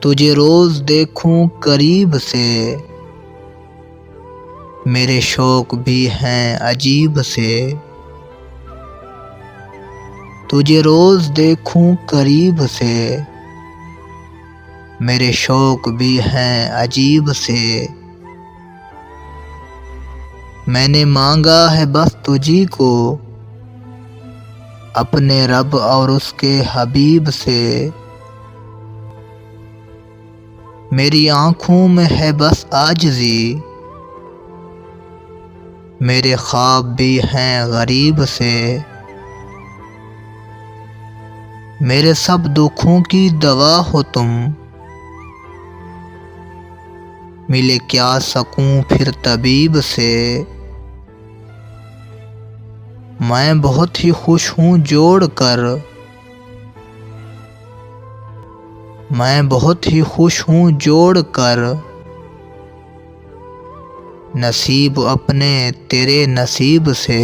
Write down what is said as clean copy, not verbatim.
तुझे रोज़ देखूं करीब से, मेरे शौक़ भी हैं अजीब से। तुझे रोज़ देखूं करीब से, मेरे शौक़ भी हैं अजीब से। मैंने मांगा है बस तुझी को, अपने रब और उसके हबीब से। मेरी आँखों में है बस आजिज़ी, मेरे ख्वाब भी हैं गरीब से। मेरे सब दुखों की दवा हो तुम, मिले क्या सकूं फिर तबीब से। मैं बहुत ही खुश हूँ जोड़ कर, मैं बहुत ही खुश हूँ जोड़ कर, नसीब अपने तेरे नसीब से।